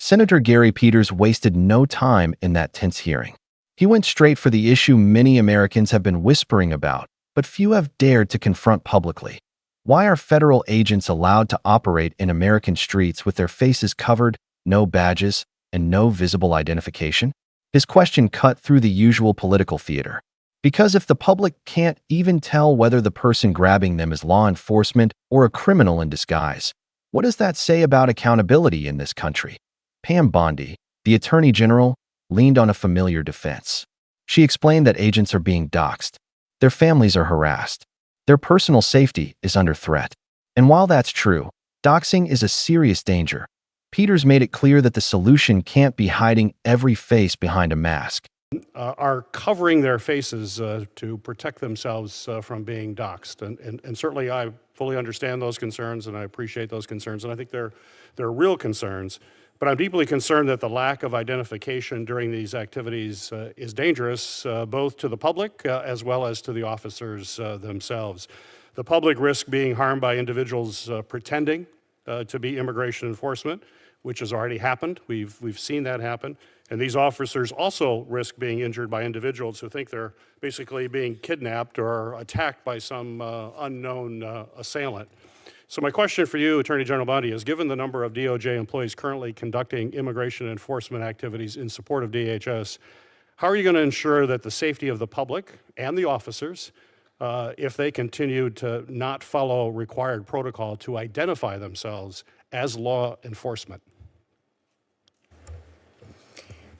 Senator Gary Peters wasted no time in that tense hearing. He went straight for the issue many Americans have been whispering about, but few have dared to confront publicly. Why are federal agents allowed to operate in American streets with their faces covered, no badges, and no visible identification? His question cut through the usual political theater. Because if the public can't even tell whether the person grabbing them is law enforcement or a criminal in disguise, what does that say about accountability in this country? Pam Bondi, the Attorney General, leaned on a familiar defense. She explained that agents are being doxxed. Their families are harassed. Their personal safety is under threat. And while that's true, doxing is a serious danger. Peters made it clear that the solution can't be hiding every face behind a mask. Are covering their faces to protect themselves from being doxxed. And certainly I fully understand those concerns and I appreciate those concerns, and I think they're real concerns. But I'm deeply concerned that the lack of identification during these activities is dangerous, both to the public as well as to the officers themselves. The public risks being harmed by individuals pretending to be immigration enforcement, which has already happened. We've seen that happen. And these officers also risk being injured by individuals who think they're basically being kidnapped or attacked by some unknown assailant. So my question for you, Attorney General Bondi, is given the number of DOJ employees currently conducting immigration enforcement activities in support of DHS, how are you going to ensure that the safety of the public and the officers, if they continue to not follow required protocol to identify themselves as law enforcement?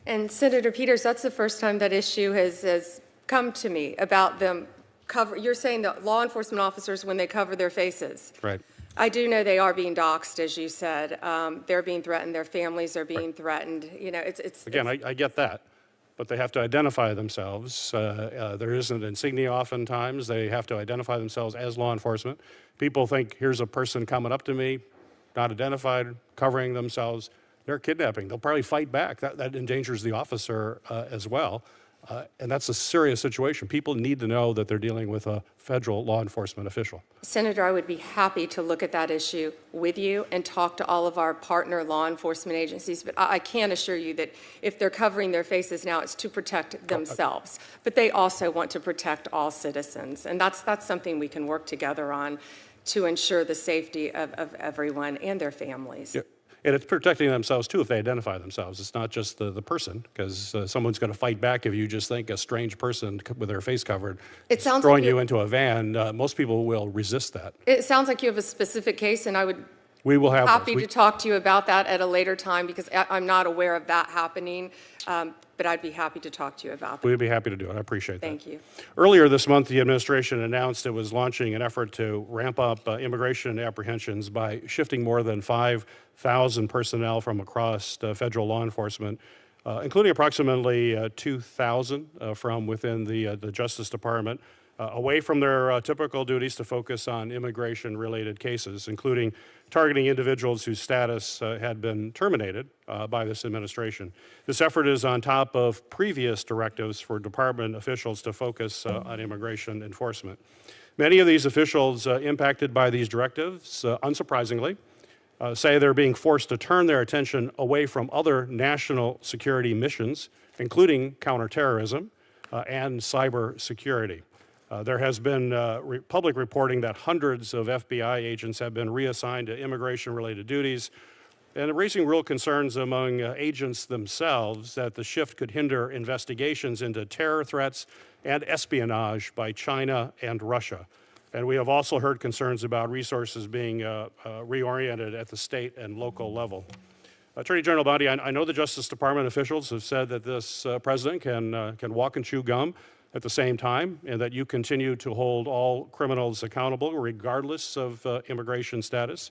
And Senator Peters, that's the first time that issue has come to me about them you're saying that law enforcement officers, when they cover their faces. Right. I do know they are being doxxed, as you said. They're being threatened. Their families are being threatened. You know, I get that, but they have to identify themselves. There is an insignia oftentimes. They have to identify themselves as law enforcement. People think, here's a person coming up to me, not identified, covering themselves. They're kidnapping. They'll probably fight back. That endangers the officer as well. And that's a serious situation. People need to know that they're dealing with a federal law enforcement official. Senator, I would be happy to look at that issue with you and talk to all of our partner law enforcement agencies, but I can assure you that if they're covering their faces now, it's to protect themselves. But they also want to protect all citizens, and that's something we can work together on to ensure the safety of everyone and their families. Yeah. And it's protecting themselves, too, if they identify themselves. It's not just the person, because someone's going to fight back if you just think a strange person with their face covered is throwing you into a van. Most people will resist that. It sounds like you have a specific case, and I would be happy to talk to you about that at a later time, because I'm not aware of that happening. But I'd be happy to talk to you about that. We'd be happy to do it. I appreciate that. Thank you. Earlier this month, the administration announced it was launching an effort to ramp up immigration apprehensions by shifting more than 5,000 personnel from across federal law enforcement, including approximately 2,000 from within the Justice Department, away from their typical duties to focus on immigration-related cases, including targeting individuals whose status had been terminated by this administration. This effort is on top of previous directives for department officials to focus on immigration enforcement. Many of these officials impacted by these directives, unsurprisingly, say they're being forced to turn their attention away from other national security missions, including counterterrorism and cyber security. There has been public reporting that hundreds of FBI agents have been reassigned to immigration-related duties, and raising real concerns among agents themselves that the shift could hinder investigations into terror threats and espionage by China and Russia. And we have also heard concerns about resources being reoriented at the state and local level. Attorney General Bondi, I know the Justice Department officials have said that this president can walk and chew gum at the same time, and that you continue to hold all criminals accountable regardless of immigration status.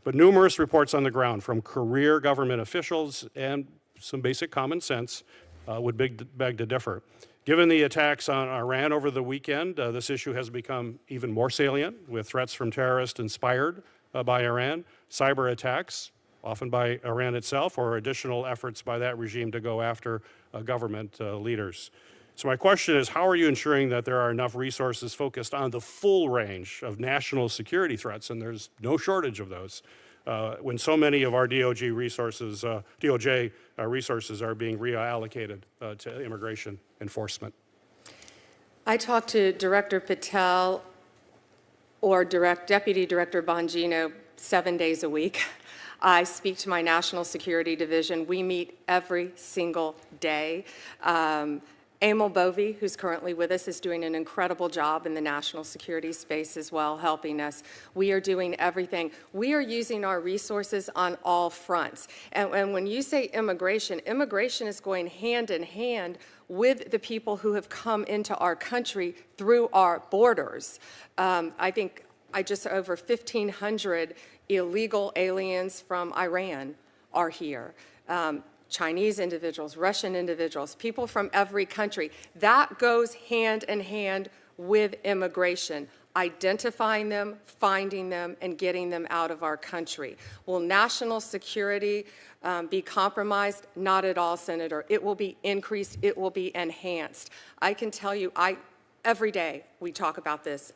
But numerous reports on the ground from career government officials and some basic common sense would beg to differ. Given the attacks on Iran over the weekend, this issue has become even more salient, with threats from terrorists inspired by Iran, cyber attacks, often by Iran itself, or additional efforts by that regime to go after government leaders. So my question is, how are you ensuring that there are enough resources focused on the full range of national security threats, and there's no shortage of those, when so many of our DOJ resources are being reallocated to immigration enforcement? I talk to Director Patel or Deputy Director Bongino 7 days a week. I speak to my National Security Division. We meet every single day. Emil Bovee, who's currently with us, is doing an incredible job in the national security space as well, helping us. We are doing everything. We are using our resources on all fronts. And when you say immigration, immigration is going hand in hand with the people who have come into our country through our borders. I think just over 1,500 illegal aliens from Iran are here. Chinese individuals, Russian individuals, people from every country. That goes hand in hand with immigration, identifying them, finding them, and getting them out of our country. Will national security be compromised? Not at all, Senator. It will be increased. It will be enhanced. I can tell you, every day we talk about this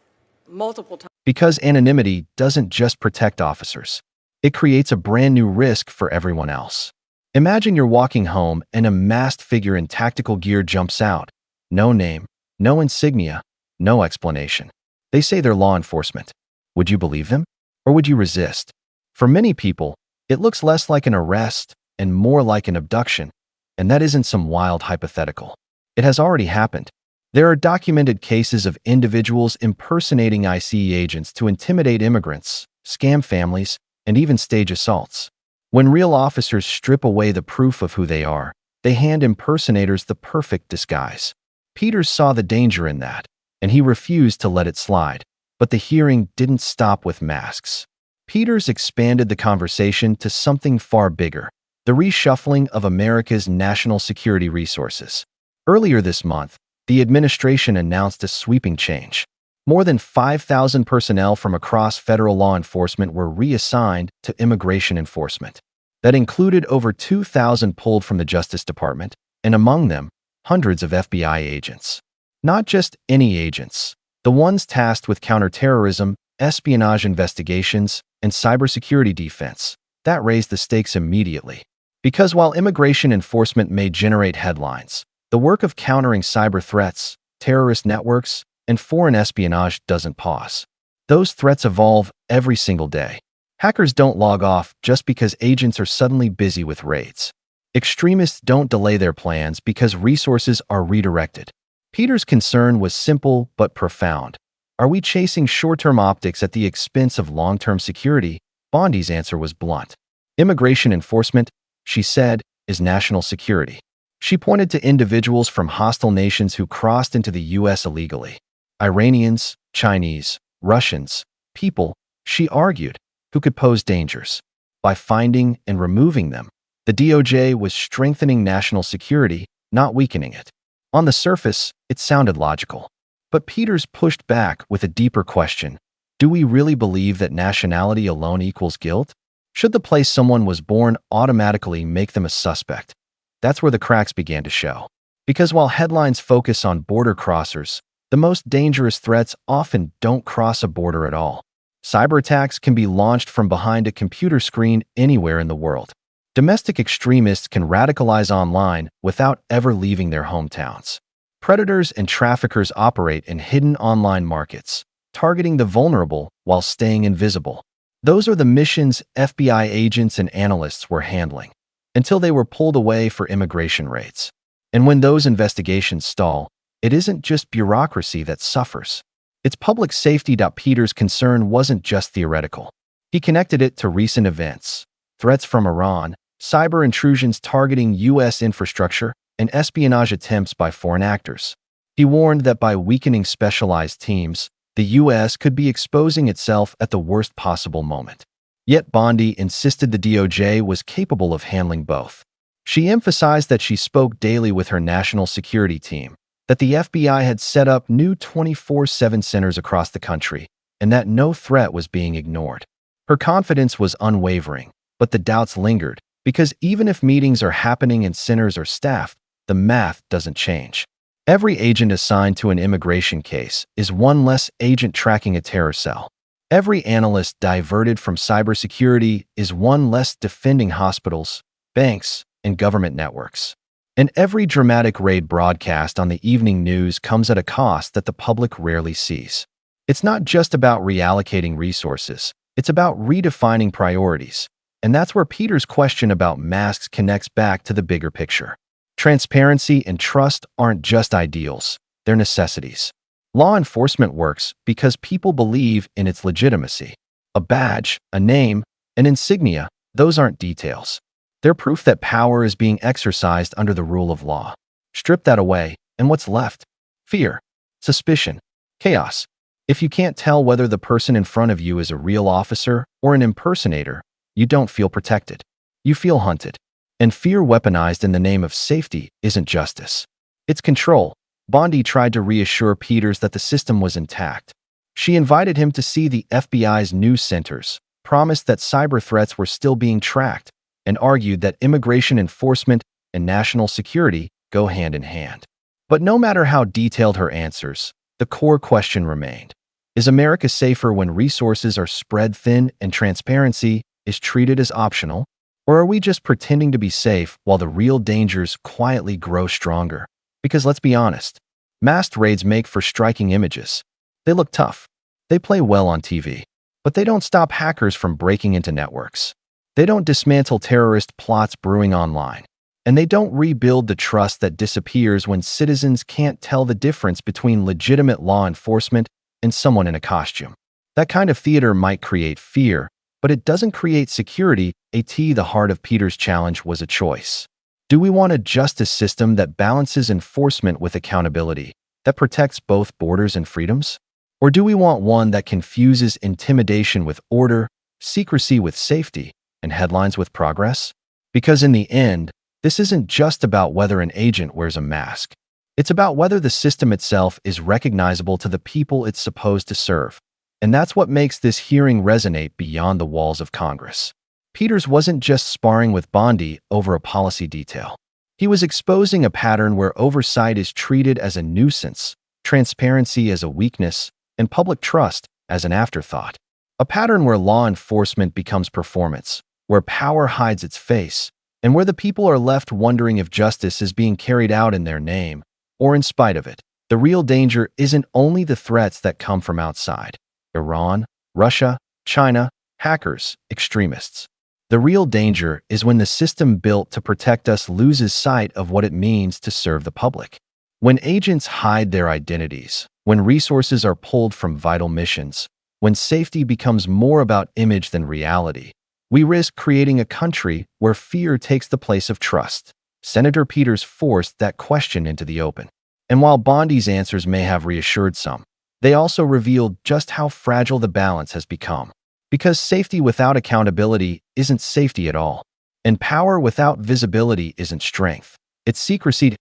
multiple times. Because anonymity doesn't just protect officers. It creates a brand new risk for everyone else. Imagine you're walking home and a masked figure in tactical gear jumps out. No name, no insignia, no explanation. They say they're law enforcement. Would you believe them? Or would you resist? For many people, it looks less like an arrest and more like an abduction, and that isn't some wild hypothetical. It has already happened. There are documented cases of individuals impersonating ICE agents to intimidate immigrants, scam families, and even stage assaults. When real officers strip away the proof of who they are, they hand impersonators the perfect disguise. Peters saw the danger in that, and he refused to let it slide. But the hearing didn't stop with masks. Peters expanded the conversation to something far bigger: the reshuffling of America's national security resources. Earlier this month, the administration announced a sweeping change. More than 5,000 personnel from across federal law enforcement were reassigned to immigration enforcement. That included over 2,000 pulled from the Justice Department, and among them, hundreds of FBI agents. Not just any agents, the ones tasked with counterterrorism, espionage investigations, and cybersecurity defense. That raised the stakes immediately. Because while immigration enforcement may generate headlines, the work of countering cyber threats, terrorist networks, and foreign espionage doesn't pause. Those threats evolve every single day. Hackers don't log off just because agents are suddenly busy with raids. Extremists don't delay their plans because resources are redirected. Peters' concern was simple but profound. Are we chasing short-term optics at the expense of long-term security? Bondi's answer was blunt. Immigration enforcement, she said, is national security. She pointed to individuals from hostile nations who crossed into the U.S. illegally. Iranians, Chinese, Russians, people, she argued, who could pose dangers. By finding and removing them, the DOJ was strengthening national security, not weakening it. On the surface, it sounded logical. But Peters pushed back with a deeper question. Do we really believe that nationality alone equals guilt? Should the place someone was born automatically make them a suspect? That's where the cracks began to show. Because while headlines focus on border crossers, the most dangerous threats often don't cross a border at all. Cyber attacks can be launched from behind a computer screen anywhere in the world. Domestic extremists can radicalize online without ever leaving their hometowns. Predators and traffickers operate in hidden online markets, targeting the vulnerable while staying invisible. Those are the missions FBI agents and analysts were handling, until they were pulled away for immigration raids. And when those investigations stall, it isn't just bureaucracy that suffers. It's public safety. Peters' concern wasn't just theoretical. He connected it to recent events: threats from Iran, cyber intrusions targeting U.S. infrastructure, and espionage attempts by foreign actors. He warned that by weakening specialized teams, the U.S. could be exposing itself at the worst possible moment. Yet Bondi insisted the DOJ was capable of handling both. She emphasized that she spoke daily with her national security team, that the FBI had set up new 24/7 centers across the country, and that no threat was being ignored. Her confidence was unwavering, but the doubts lingered, because even if meetings are happening and centers are staffed, the math doesn't change. Every agent assigned to an immigration case is one less agent tracking a terror cell. Every analyst diverted from cybersecurity is one less defending hospitals, banks, and government networks. And every dramatic raid broadcast on the evening news comes at a cost that the public rarely sees. It's not just about reallocating resources, it's about redefining priorities. And that's where Peter's question about masks connects back to the bigger picture. Transparency and trust aren't just ideals, they're necessities. Law enforcement works because people believe in its legitimacy. A badge, a name, an insignia, those aren't details. They're proof that power is being exercised under the rule of law. Strip that away, and what's left? Fear, suspicion, chaos. If you can't tell whether the person in front of you is a real officer or an impersonator, you don't feel protected. You feel hunted. And fear weaponized in the name of safety isn't justice. It's control. Bondi tried to reassure Peters that the system was intact. She invited him to see the FBI's news centers, promised that cyber threats were still being tracked, and argued that immigration enforcement and national security go hand in hand. But no matter how detailed her answers, the core question remained. Is America safer when resources are spread thin and transparency is treated as optional? Or are we just pretending to be safe while the real dangers quietly grow stronger? Because let's be honest, masked raids make for striking images. They look tough. They play well on TV. But they don't stop hackers from breaking into networks. They don't dismantle terrorist plots brewing online. And they don't rebuild the trust that disappears when citizens can't tell the difference between legitimate law enforcement and someone in a costume. That kind of theater might create fear, but it doesn't create security. The heart of Peter's challenge was a choice. Do we want a justice system that balances enforcement with accountability, that protects both borders and freedoms? Or do we want one that confuses intimidation with order, secrecy with safety, and headlines with progress? Because in the end, this isn't just about whether an agent wears a mask. It's about whether the system itself is recognizable to the people it's supposed to serve. And that's what makes this hearing resonate beyond the walls of Congress. Peters wasn't just sparring with Bondi over a policy detail. He was exposing a pattern where oversight is treated as a nuisance, transparency as a weakness, and public trust as an afterthought. A pattern where law enforcement becomes performance, where power hides its face, and where the people are left wondering if justice is being carried out in their name or in spite of it. The real danger isn't only the threats that come from outside: Iran, Russia, China, hackers, extremists. The real danger is when the system built to protect us loses sight of what it means to serve the public. When agents hide their identities, when resources are pulled from vital missions, when safety becomes more about image than reality, we risk creating a country where fear takes the place of trust. Senator Peters forced that question into the open. And while Bondi's answers may have reassured some, they also revealed just how fragile the balance has become. Because safety without accountability isn't safety at all. And power without visibility isn't strength. It's secrecy.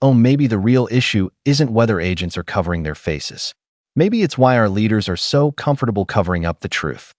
Maybe the real issue isn't whether agents are covering their faces. Maybe it's why our leaders are so comfortable covering up the truth.